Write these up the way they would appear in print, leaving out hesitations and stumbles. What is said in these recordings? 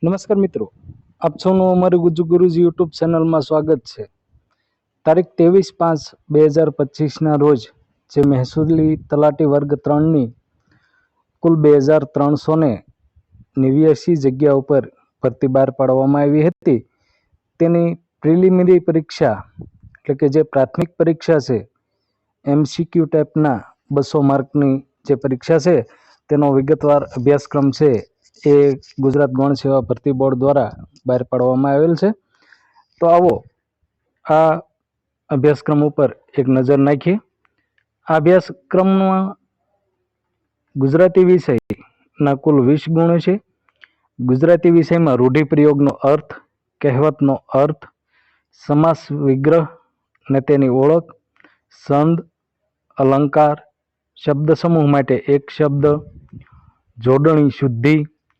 નમસ્કાર મિત્રો, આપ સૌનું અમારી ગુરુજી યુટ્યુબ ચેનલમાં સ્વાગત છે. તારીખ 23/5/2025ના રોજ જે મહેસૂલી તલાટી વર્ગ 3ની કુલ 2389 જગ્યા ઉપર ભરતી બહાર પાડવામાં આવી હતી. તેની પ્રિલિમિનરી પરીક્ષા એટલે કે જે પ્રાથમિક પરીક્ષા છે, MCQ ટાઈપના 200 માર્કની જે પરીક્ષા છે તેનો વિગતવાર અભ્યાસક્રમ છે એ ગુજરાત ગૌણ સેવા ભરતી બોર્ડ દ્વારા બહાર પાડવામાં આવેલ છે. તો આવો આ અભ્યાસક્રમ ઉપર એક નજર નાખીએ. આ અભ્યાસક્રમમાં ગુજરાતી વિષયના કુલ 20 ગુણ છે. ગુજરાતી વિષયમાં રૂઢિપ્રયોગનો અર્થ, કહેવતનો અર્થ, સમાસ વિગ્રહ ને તેની ઓળખ, સંદ, અલંકાર, શબ્દ સમૂહ માટે એક શબ્દ, જોડણી શુદ્ધિ,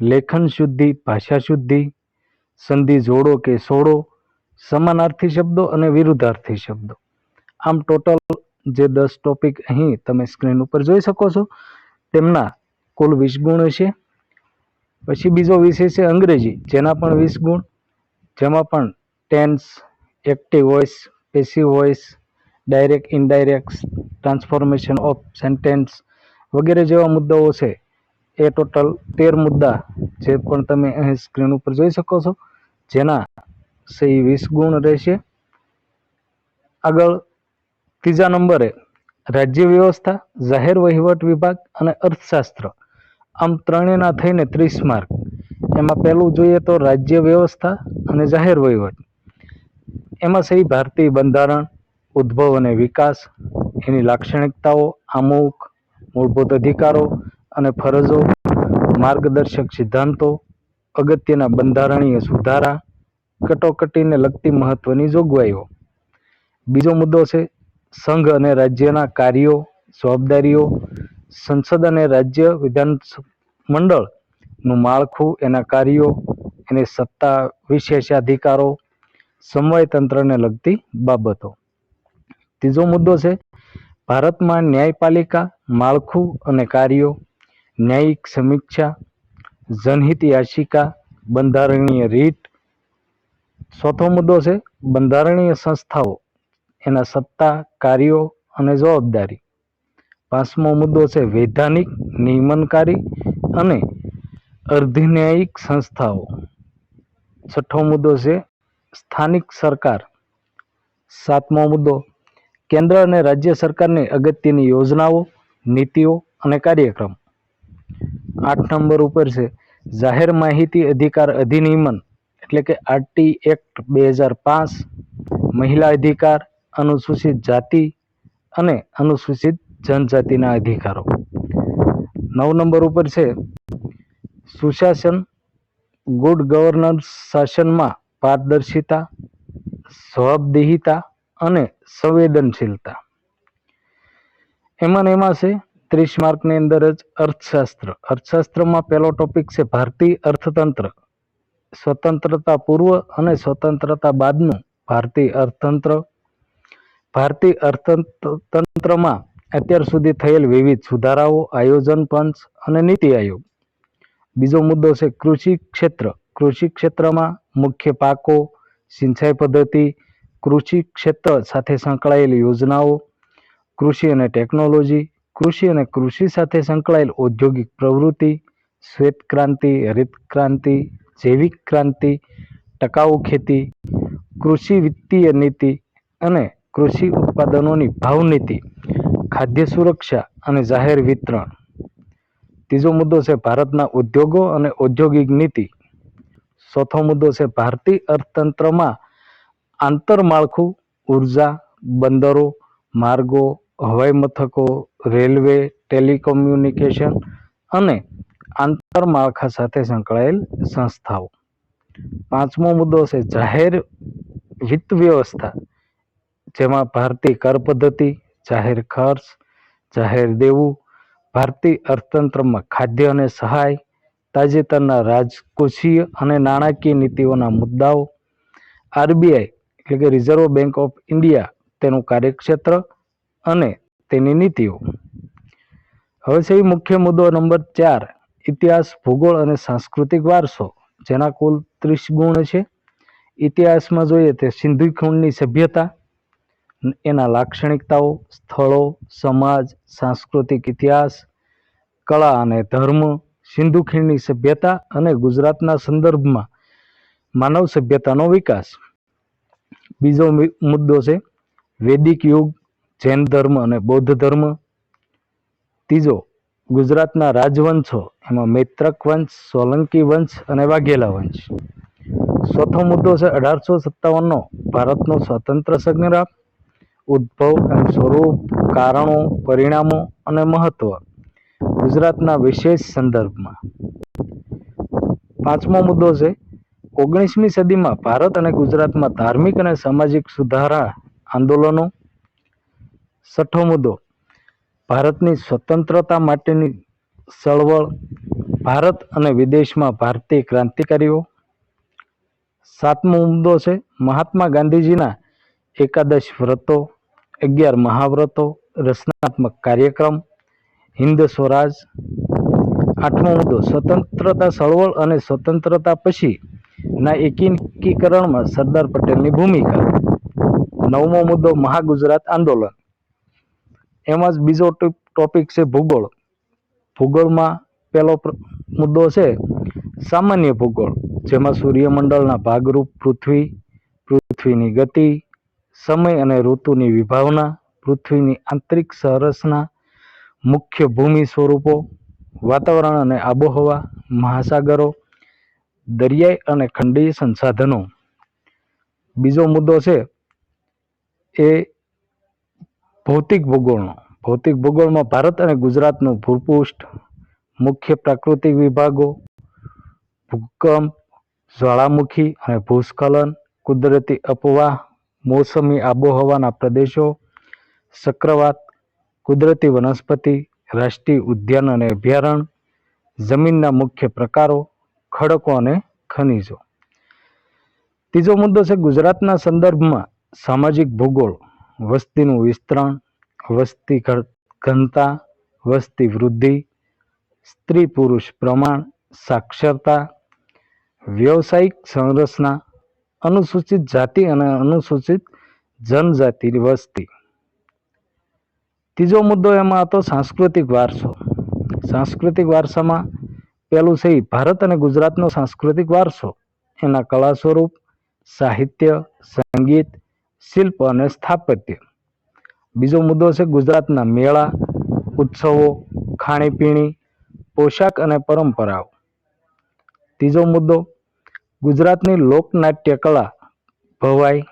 લેખન શુદ્ધિ, ભાષા શુદ્ધિ, સંધિ જોડો કે સોડો, સમાનાર્થી શબ્દો અને વિરુદ્ધાર્થી શબ્દો. આમ ટોટલ જે 10 ટોપિક અહીં તમે સ્ક્રીન ઉપર જોઈ શકો છો તેમના કુલ 20 ગુણ છે. પછી બીજો વિષય છે અંગ્રેજી, જેના પણ 20 ગુણ, જેમાં પણ tense, active voice, passive voice, direct, indirect, transformation of sentence વગેરે જેવા મુદ્દાઓ છે. એ ટોટલ 13 મુદ્દા જે પણ તમે અહીં સ્ક્રીન ઉપર જોઈ શકો છો, જેના સહી 20 ગુણ રહેશે. આગળ ત્રીજા નંબરે રાજ્ય વ્યવસ્થા, જાહેર વહીવટ વિભાગ અને અર્થશાસ્ત્ર. આમ ત્રણેયના થઈને 30 માર્ક. એમાં પહેલું જોઈએ તો રાજ્ય વ્યવસ્થા અને જાહેર વહીવટ. એમાં સહી ભારતીય બંધારણ, ઉદ્ભવ અને વિકાસ, એની લાક્ષણિકતાઓ, આમુખ, મૂળભૂત અધિકારો અને ફરજો, માર્ગદર્શક સિદ્ધાંતો, અગત્યના બંધારણીય સુધારા, કટોકટીને લગતી મહત્વની જોગવાઈઓ. બીજો મુદ્દો છે સંઘ અને રાજ્યના કાર્યો, જવાબદારીઓ, સંસદ અને રાજ્ય વિધાન મંડળનું માળખું, એના કાર્યો, એની સત્તા, વિશેષાધિકારો, સમવાય તંત્રને લગતી બાબતો. ત્રીજો મુદ્દો છે ભારતમાં ન્યાયપાલિકા, માળખું અને કાર્યો, ન્યાયિક સમીક્ષા, જનહિત યાચિકા, બંધારણીય રીત. ચોથો મુદ્દો છે બંધારણીય સંસ્થાઓ, એના સત્તા, કાર્યો અને જવાબદારી. પાંચમો મુદ્દો છે વૈધાનિક, નિયમનકારી અને અર્ધન્યાયિક સંસ્થાઓ. છઠ્ઠો મુદ્દો છે સ્થાનિક સરકાર. સાતમો મુદ્દો કેન્દ્ર અને રાજ્ય સરકારની અગત્યની યોજનાઓ, નીતિઓ અને કાર્યક્રમ. 8 નંબર ઉપર છે જાહેર માહિતી અધિકાર અધિનિયમન એટલે કે RT એક્ટ 2005, મહિલા અધિકાર, અનુસૂચિત જાતિ અને અનુસૂચિત જનજાતિના અધિકારો. 9 નંબર ઉપર છે સુશાસન, ગુડ ગવર્નન્સ, શાસનમાં પારદર્શિતા, જવાબદેહિતા અને સંવેદનશીલતા. એમાં છે 30 માર્કની અંદર જ અર્થશાસ્ત્ર. અર્થશાસ્ત્રમાં પહેલો ટોપિક છે ભારતીય અર્થતંત્ર, સ્વતંત્રતા પૂર્વ અને સ્વતંત્રતા બાદનું ભારતીય અર્થતંત્ર. ભારતીય અર્થતંત્રમાં અત્યાર સુધી થયેલ વિવિધ સુધારાઓ, આયોજન પંચ અને નીતિ આયોગ. બીજો મુદ્દો છે કૃષિ ક્ષેત્ર. કૃષિ ક્ષેત્રમાં મુખ્ય પાકો, સિંચાઈ પદ્ધતિ, કૃષિ ક્ષેત્ર સાથે સંકળાયેલ યોજનાઓ, કૃષિ અને ટેકનોલોજી, કૃષિ અને કૃષિ સાથે સંકળાયેલ ઔદ્યોગિક પ્રવૃત્તિ, શ્વેત ક્રાંતિ, હરિત ક્રાંતિ, જૈવિક ક્રાંતિ, ટકાઉ ખેતી, કૃષિ વિત્તીય નીતિ અને કૃષિ ઉત્પાદનોની ભાવ નીતિ, ખાદ્ય સુરક્ષા અને જાહેર વિતરણ. ત્રીજો મુદ્દો છે ભારતના ઉદ્યોગો અને ઔદ્યોગિક નીતિ. ચોથો મુદ્દો છે ભારતીય અર્થતંત્રમાં આંતરમાળખું, ઉર્જા, બંદરો, માર્ગો, હવાઈ મથકો, રેલવે, ટેલિકોમ્યુનિકેશન અને આંતરમાળખા સાથે સંકળાયેલ સંસ્થાઓ. પાંચમો મુદ્દો છે જાહેર વિત્ત વ્યવસ્થા, જેમાં ભારતીય કર પદ્ધતિ, જાહેર ખર્ચ, જાહેર દેવું, ભારતીય અર્થતંત્રમાં ખાદ્ય અને સહાય, તાજેતરના રાજકોષીય અને નાણાકીય નીતિઓના મુદ્દાઓ, RBI એટલે કે રિઝર્વ બેંક ઓફ ઇન્ડિયા, તેનું કાર્યક્ષેત્ર અને તેની નીતિઓ. હવે છે મુખ્ય મુદ્દો નંબર 4, ઇતિહાસ, ભૂગોળ અને સાંસ્કૃતિક વારસો, જેના કુલ 30 ગુણ છે. ઇતિહાસમાં જોઈએ તો સિંધુ ખીણની સભ્યતા, એના લાક્ષણિકતાઓ, સ્થળો, સમાજ, સાંસ્કૃતિક ઇતિહાસ, કળા અને ધર્મ, સિંધુ ખીણની સભ્યતા અને ગુજરાતના સંદર્ભમાં માનવ સભ્યતાનો વિકાસ. બીજો મુદ્દો છે વૈદિક યુગ, જૈન ધર્મ અને બૌદ્ધ ધર્મ. ત્રીજો ગુજરાતના રાજવંશો, એમાં મૈત્રક વંશ, સોલંકી વંશ અને વાઘેલા વંશ. ચોથો મુદ્દો છે 1857નો ભારતનો સ્વાતંત્ર્ય સંગ્રામ, ઉદ્ભવ અને સ્વરૂપ, કારણો, પરિણામો અને મહત્વ ગુજરાતના વિશેષ સંદર્ભમાં. પાંચમો મુદ્દો છે 19મી સદીમાં ભારત અને ગુજરાતમાં ધાર્મિક અને સામાજિક સુધારા આંદોલનો. છઠ્ઠો મુદ્દો ભારતની સ્વતંત્રતા માટેની ચળવળ, ભારત અને વિદેશમાં ભારતીય ક્રાંતિકારીઓ. સાતમો મુદ્દો છે મહાત્મા ગાંધીજીના એકાદશ વ્રતો, 11 મહાવ્રતો, રચનાત્મક કાર્યક્રમ, હિન્દ સ્વરાજ. આઠમો મુદ્દો સ્વતંત્રતા ચળવળ અને સ્વતંત્રતા પછી ના એકીકરણમાં સરદાર પટેલની ભૂમિકા. નવમો મુદ્દો મહાગુજરાત આંદોલન. એમાં જ બીજો ટોપિક છે ભૂગોળ. ભૂગોળમાં પહેલો મુદ્દો છે સામાન્ય ભૂગોળ, જેમાં સૂર્યમંડળના ભાગરૂપ પૃથ્વી, પૃથ્વીની ગતિ, સમય અને ઋતુની વિભાવના, પૃથ્વીની આંતરિક સંરચના, મુખ્ય ભૂમિ સ્વરૂપો, વાતાવરણ અને આબોહવા, મહાસાગરો, દરિયાઈ અને ખંડીય સંસાધનો. બીજો મુદ્દો છે એ ભૌતિક ભૂગોળનો. ભૌતિક ભૂગોળમાં ભારત અને ગુજરાતનું ભૂપૃષ્ઠ, મુખ્ય પ્રાકૃતિક વિભાગો, ભૂકંપ, જ્વાળામુખી અને ભૂસ્ખલન, કુદરતી અપવાહ, મોસમી આબોહવાના પ્રદેશો, ચક્રવાત, કુદરતી વનસ્પતિ, રાષ્ટ્રીય ઉદ્યાન અને અભયારણ્ય, જમીનના મુખ્ય પ્રકારો, ખડકો અને ખનિજો. ત્રીજો મુદ્દો છે ગુજરાતના સંદર્ભમાં સામાજિક ભૂગોળ, વસ્તીનું વિસ્તરણ, વસ્તી ઘનતા, વસ્તી વૃદ્ધિ, સ્ત્રી પુરુષ પ્રમાણ, સાક્ષરતા, વ્યવસાયિક સંરચના, અનુસૂચિત જાતિ અને અનુસૂચિત જનજાતિની વસ્તી. ત્રીજો મુદ્દો એમાં હતો સાંસ્કૃતિક વારસો. સાંસ્કૃતિક વારસામાં પહેલું છે ભારત અને ગુજરાતનો સાંસ્કૃતિક વારસો, એના કલા સ્વરૂપ, સાહિત્ય, સંગીત, શિલ્પ અને સ્થાપત્ય. બીજો મુદ્દો છે ગુજરાતના મેળા, ઉત્સવો, ખાણીપીણી, પોશાક અને પરંપરાઓ. ત્રીજો મુદ્દો ગુજરાતની લોકનાટ્ય કલા, ભવાઈ.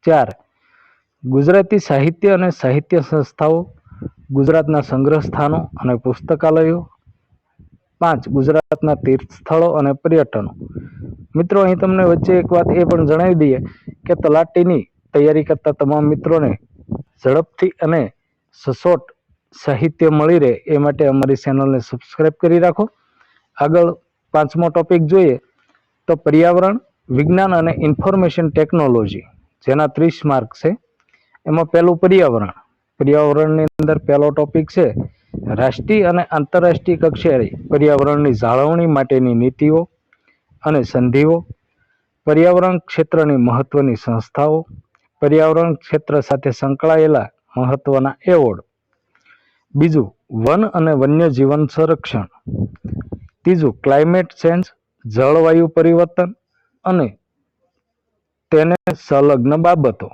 4 ગુજરાતી સાહિત્ય અને સાહિત્ય સંસ્થાઓ, ગુજરાતના સંગ્રહ સ્થાનો અને પુસ્તકાલયો. 5 ગુજરાતના તીર્થ સ્થળો અને પર્યટનો. મિત્રો, અહીં તમને વચ્ચે એક વાત એ પણ જણાવી દઈએ કે તલાટીની તૈયારી કરતા તમામ મિત્રોને ઝડપથી અને સચોટ સાહિત્ય મળી રહે એ માટે અમારી ચેનલને સબસ્ક્રાઈબ કરી રાખો. આગળ 5મો ટોપિક જોઈએ તો પર્યાવરણ, વિજ્ઞાન અને ઇન્ફોર્મેશન ટેકનોલોજી, જેના 30 માર્ક છે. એમાં પહેલું પર્યાવરણ. પર્યાવરણની અંદર પહેલો ટોપિક છે રાષ્ટ્રીય અને આંતરરાષ્ટ્રીય કક્ષાએ પર્યાવરણની જાળવણી માટેની નીતિઓ અને સંધિઓ, પર્યાવરણ ક્ષેત્રની મહત્વની સંસ્થાઓ, પર્યાવરણ ક્ષેત્ર સાથે સંકળાયેલા મહત્વના એવોર્ડ. બીજું વન અને વન્યજીવન સંરક્ષણ. ત્રીજું ક્લાઇમેટ ચેન્જ, જળવાયુ પરિવર્તન અને તેને સંલગ્ન બાબતો.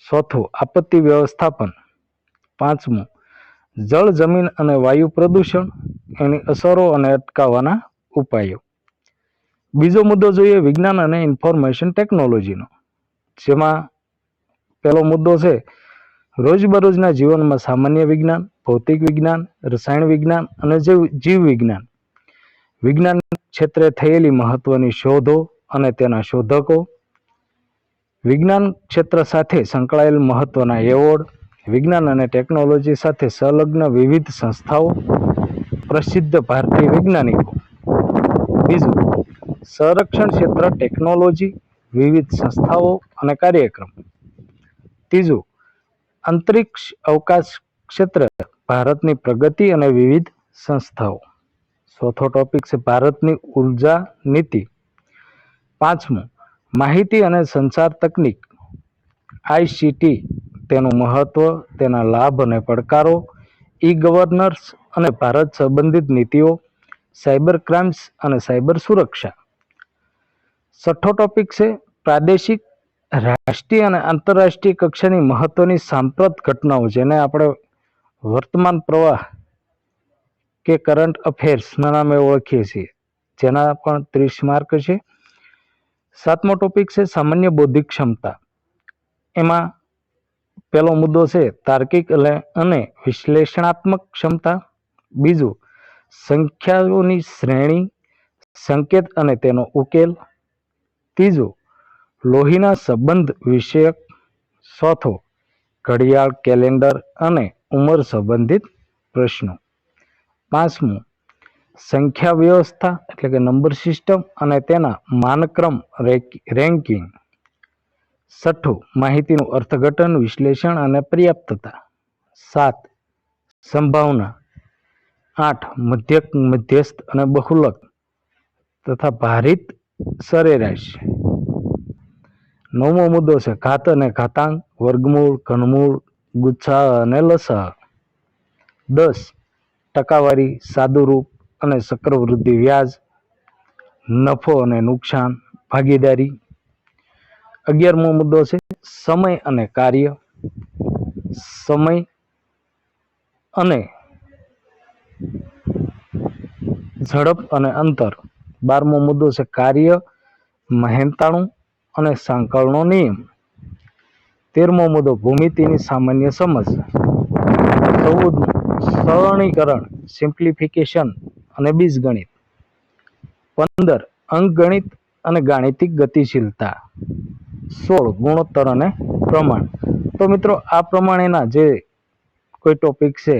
ચોથું આપત્તિ વ્યવસ્થાપન. પાંચમું જળ, જમીન અને વાયુ પ્રદૂષણ, એની અસરો અને અટકાવવાના ઉપાયો. બીજો મુદ્દો જોઈએ વિજ્ઞાન અને ઇન્ફોર્મેશન ટેકનોલોજીનો, જેમાં પહેલો મુદ્દો છે રોજબરોજના જીવનમાં સામાન્ય વિજ્ઞાન, ભૌતિક વિજ્ઞાન, રસાયણ વિજ્ઞાન અને જીવ વિજ્ઞાન. વિજ્ઞાન ક્ષેત્રે થયેલી મહત્વની શોધો અને તેના શોધકો, વિજ્ઞાન ક્ષેત્ર સાથે સંકળાયેલ મહત્વના એવોર્ડ, વિજ્ઞાન અને ટેકનોલોજી સાથે સંલગ્ન વિવિધ સંસ્થાઓ, પ્રસિદ્ધ ભારતીય વૈજ્ઞાનિકો. બીજું સંરક્ષણ ક્ષેત્ર ટેકનોલોજી, વિવિધ સંસ્થાઓ અને કાર્યક્રમ. ત્રીજું અંતરિક્ષ અવકાશ ક્ષેત્ર ભારતની પ્રગતિ અને વિવિધ સંસ્થાઓ. ચોથો ટોપિક છે ભારતની ઉર્જા નીતિ. પાંચમું માહિતી અને સંચાર તકનીક ICT, તેનું મહત્વ, તેના લાભ અને પડકારો, ઈ ગવર્નન્સ અને ભારત સંબંધિત નીતિઓ, સાયબર ક્રાઇમ્સ અને સાયબર સુરક્ષા. છઠ્ઠો ટોપિક છે પ્રાદેશિક, રાષ્ટ્રીય અને આંતરરાષ્ટ્રીય કક્ષાની મહત્વની સાંપ્રત ઘટનાઓ, જેને આપણે વર્તમાન પ્રવાહ કે કરંટ અફેર્સના નામે ઓળખીએ છીએ, જેના પણ 30 માર્ક છે. સાતમો ટોપિક છે સામાન્ય બૌદ્ધિક ક્ષમતા. એમાં પહેલો મુદ્દો છે તાર્કિક અને વિશ્લેષણાત્મક ક્ષમતા. બીજું સંખ્યાઓની શ્રેણી, સંકેત અને તેનો ઉકેલ. ત્રીજું લોહીના સંબંધ વિષયક. ચોથો ઘડિયાળ, કેલેન્ડર અને ઉંમર સંબંધિત પ્રશ્નો. પાંચમું સંખ્યા વ્યવસ્થા એટલે કે નંબર સિસ્ટમ અને તેના માનક્રમ રેન્કિંગ. છઠ્ઠું માહિતીનું અર્થઘટન, વિશ્લેષણ અને પર્યાપ્તતા. 7 સંભાવના. 8 મધ્યસ્થ અને બહુલક તથા ભારિત સરેરાશ. 9મો મુદ્દો છે ઘાત અને ઘાતાંક, વર્ગમૂળ, ઘનમૂળ, ગુચ્છા અને લસા. 10 ટકાવારી, સાદુરૂપ અને ચક્રવૃદ્ધિ વ્યાજ, નફો અને નુકસાન, ભાગીદારી. 11મો મુદ્દો છે સમય અને કાર્ય, સમય અને ઝડપ અને અંતર. 12મો મુદ્દો છે કાર્ય, મહેનતાણું અને સાંકળનો નિયમ. 13મો મુદ્દો ભૂમિતિની સામાન્ય સમજ. 14 સરળીકરણ, સિમ્પ્લિફિકેશન અને બીજગણિત. 15 અંકગણિત અને ગાણિતિક ગતિશીલતા. 16 ગુણોત્તર અને પ્રમાણ. તો મિત્રો આ પ્રમાણેના જે કોઈ ટોપિક છે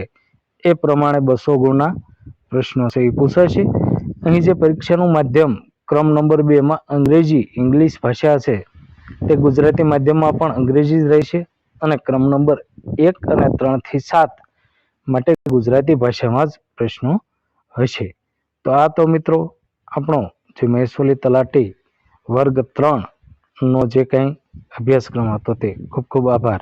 એ પ્રમાણે 200 ગુણના પ્રશ્નો છે એ પૂછાશે. અહીં જે પરીક્ષાનું માધ્યમ ક્રમ નંબર 2 માં અંગ્રેજી ઇંગ્લિશ ભાષા છે તે ગુજરાતી માધ્યમમાં પણ અંગ્રેજી જ રહેશે, અને ક્રમ નંબર 1 અને 3 થી 7 માટે ગુજરાતી ભાષામાં જ પ્રશ્નો હશે. તો આ તો મિત્રો આપણો જે મહેસૂલી તલાટી વર્ગ 3 નો જે કંઈ અભ્યાસક્રમ હતો તે. ખૂબ ખૂબ આભાર.